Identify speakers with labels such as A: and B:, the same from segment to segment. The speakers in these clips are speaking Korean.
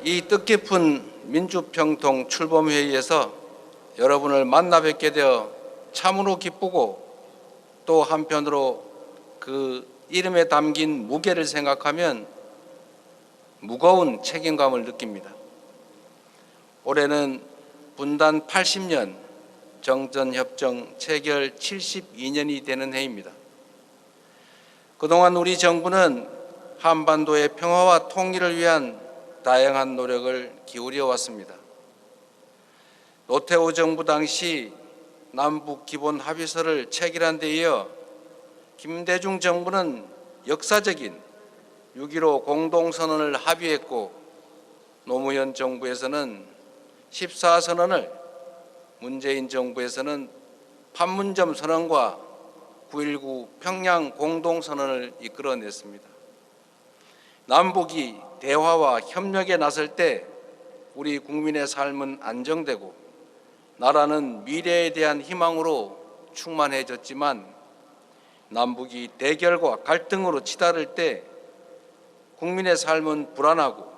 A: 이 뜻깊은 민주평통 출범회의에서 여러분을 만나 뵙게 되어 참으로 기쁘고 또 한편으로 그 이름에 담긴 무게를 생각하면 무거운 책임감을 느낍니다. 올해는 분단 80년, 정전협정 체결 72년이 되는 해입니다. 그동안 우리 정부는 한반도의 평화와 통일을 위한 다양한 노력을 기울여 왔습니다. 노태우 정부 당시 남북 기본 합의서를 체결한 데 이어 김대중 정부는 역사적인 6.15 공동선언을 합의했고 노무현 정부에서는 14선언을, 문재인 정부에서는 판문점 선언과 9.19 평양 공동선언을 이끌어냈습니다. 남북이 대화와 협력에 나설 때 우리 국민의 삶은 안정되고 나라는 미래에 대한 희망으로 충만해졌지만 남북이 대결과 갈등으로 치달을 때 국민의 삶은 불안하고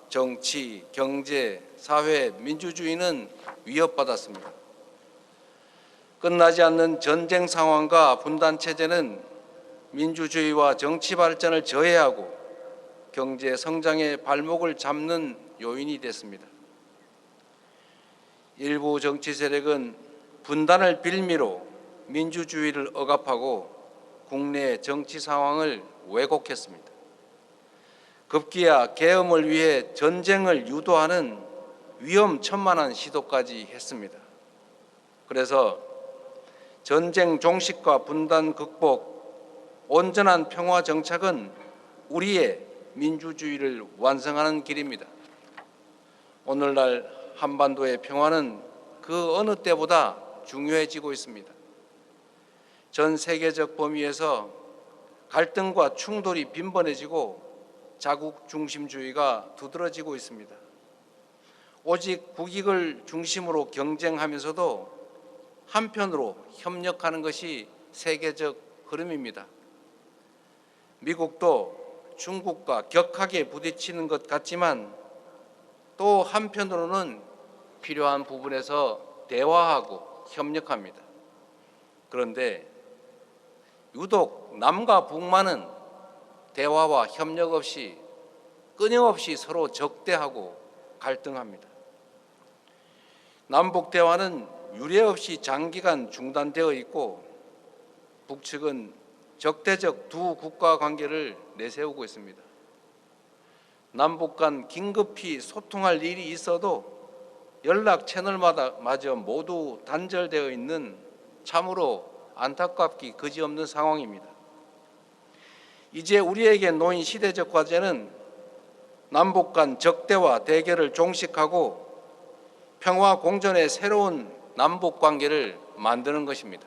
A: 정치, 경제, 사회, 민주주의는 위협받았습니다. 끝나지 않는 전쟁 상황과 분단 체제는 민주주의와 정치 발전을 저해하고 경제 성장의 발목을 잡는 요인이 됐습니다. 일부 정치 세력은 분단을 빌미로 민주주의를 억압하고 국내 정치 상황을 왜곡했습니다. 급기야 계엄을 위해 전쟁을 유도하는 위험천만한 시도까지 했습니다. 그래서 전쟁 종식과 분단 극복, 온전한 평화 정착은 우리의 민주주의를 완성하는 길입니다. 오늘날 한반도의 평화는 그 어느 때보다 중요해지고 있습니다. 전 세계적 범위에서 갈등과 충돌이 빈번해지고 자국 중심주의가 두드러지고 있습니다. 오직 국익을 중심으로 경쟁하면서도 한편으로 협력하는 것이 세계적 흐름입니다. 미국도 중국과 격하게 부딪히는 것 같지만 또 한편으로는 필요한 부분에서 대화하고 협력합니다. 그런데 유독 남과 북만은 대화와 협력 없이 끊임없이 서로 적대하고 갈등합니다. 남북 대화는 유례 없이 장기간 중단되어 있고 북측은 적대적 두 국가 관계를 내세우고 있습니다. 남북 간 긴급히 소통할 일이 있어도 연락 채널마저 모두 단절되어 있는 참으로 안타깝기 그지없는 상황입니다. 이제 우리에게 놓인 시대적 과제는 남북 간 적대와 대결을 종식하고 평화 공존의 새로운 남북 관계를 만드는 것입니다.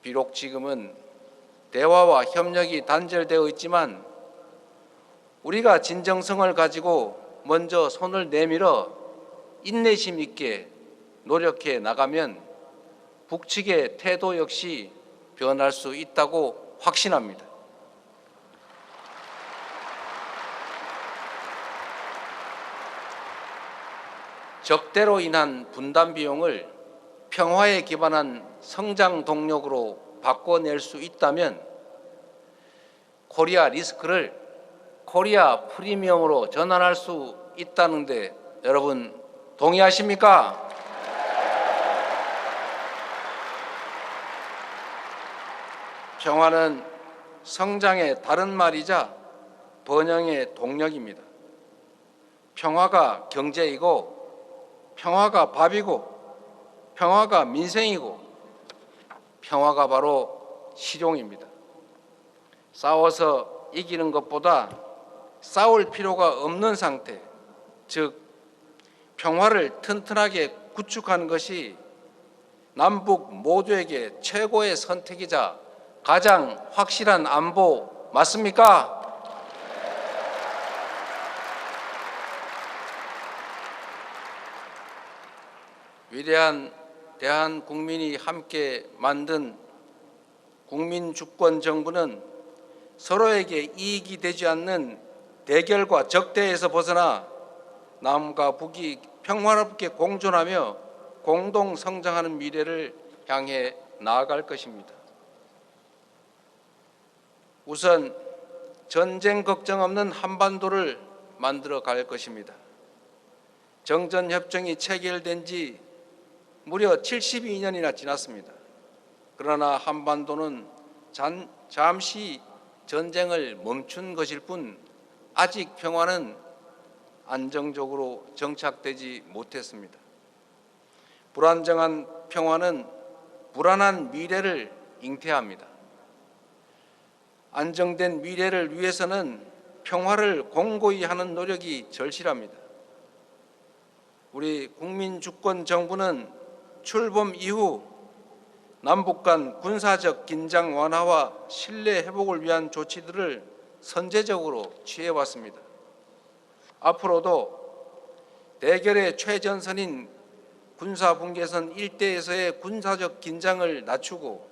A: 비록 지금은 대화와 협력이 단절되어 있지만 우리가 진정성을 가지고 먼저 손을 내밀어 인내심 있게 노력해 나가면 북측의 태도 역시 변할 수 있다고 확신합니다. 적대로 인한 분단 비용을 평화에 기반한 성장 동력으로 바꿔낼 수 있다면 코리아 리스크를 코리아 프리미엄으로 전환할 수 있다는데 여러분 동의하십니까? 평화는 성장의 다른 말이자 번영의 동력입니다. 평화가 경제이고 평화가 밥이고 평화가 민생이고 평화가 바로 실용입니다. 싸워서 이기는 것보다 싸울 필요가 없는 상태, 즉 평화를 튼튼하게 구축하는 것이 남북 모두에게 최고의 선택이자 가장 확실한 안보 맞습니까? 위대한 대한 국민이 함께 만든 국민주권 정부는 서로에게 이익이 되지 않는 대결과 적대에서 벗어나 남과 북이 평화롭게 공존하며 공동 성장하는 미래를 향해 나아갈 것입니다. 우선 전쟁 걱정 없는 한반도를 만들어 갈 것입니다. 정전협정이 체결된 지 무려 72년이나 지났습니다. 그러나 한반도는 잠시 전쟁을 멈춘 것일 뿐 아직 평화는 안정적으로 정착되지 못했습니다. 불안정한 평화는 불안한 미래를 잉태합니다. 안정된 미래를 위해서는 평화를 공고히 하는 노력이 절실합니다. 우리 국민주권정부는 출범 이후 남북 간 군사적 긴장 완화와 신뢰 회복을 위한 조치들을 선제적으로 취해왔습니다. 앞으로도 대결의 최전선인 군사분계선 일대에서의 군사적 긴장을 낮추고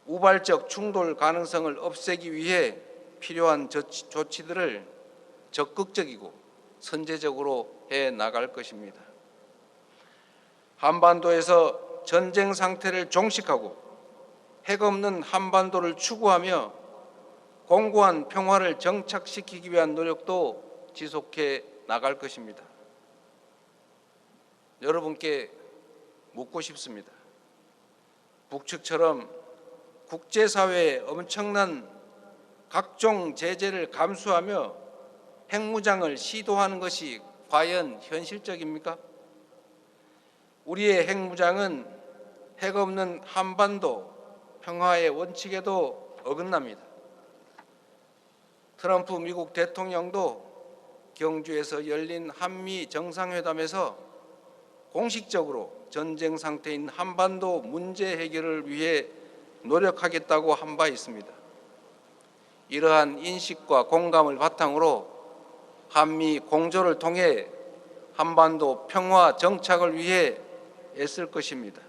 A: 우발적 충돌 가능성을 없애기 위해 필요한 조치들을 적극적이고 선제적으로 해 나갈 것입니다. 한반도에서 전쟁 상태를 종식하고 핵 없는 한반도를 추구하며 공고한 평화를 정착시키기 위한 노력도 지속해 나갈 것입니다. 여러분께 묻고 싶습니다. 북측처럼 국제사회의 엄청난 각종 제재를 감수하며 핵무장을 시도하는 것이 과연 현실적입니까? 우리의 핵무장은 핵 없는 한반도 평화의 원칙에도 어긋납니다. 트럼프 미국 대통령도 경주에서 열린 한미 정상회담에서 공식적으로 전쟁 상태인 한반도 문제 해결을 위해 노력하겠다고 한 바 있습니다. 이러한 인식과 공감을 바탕으로 한미 공조를 통해 한반도 평화 정착을 위해 애쓸 것입니다.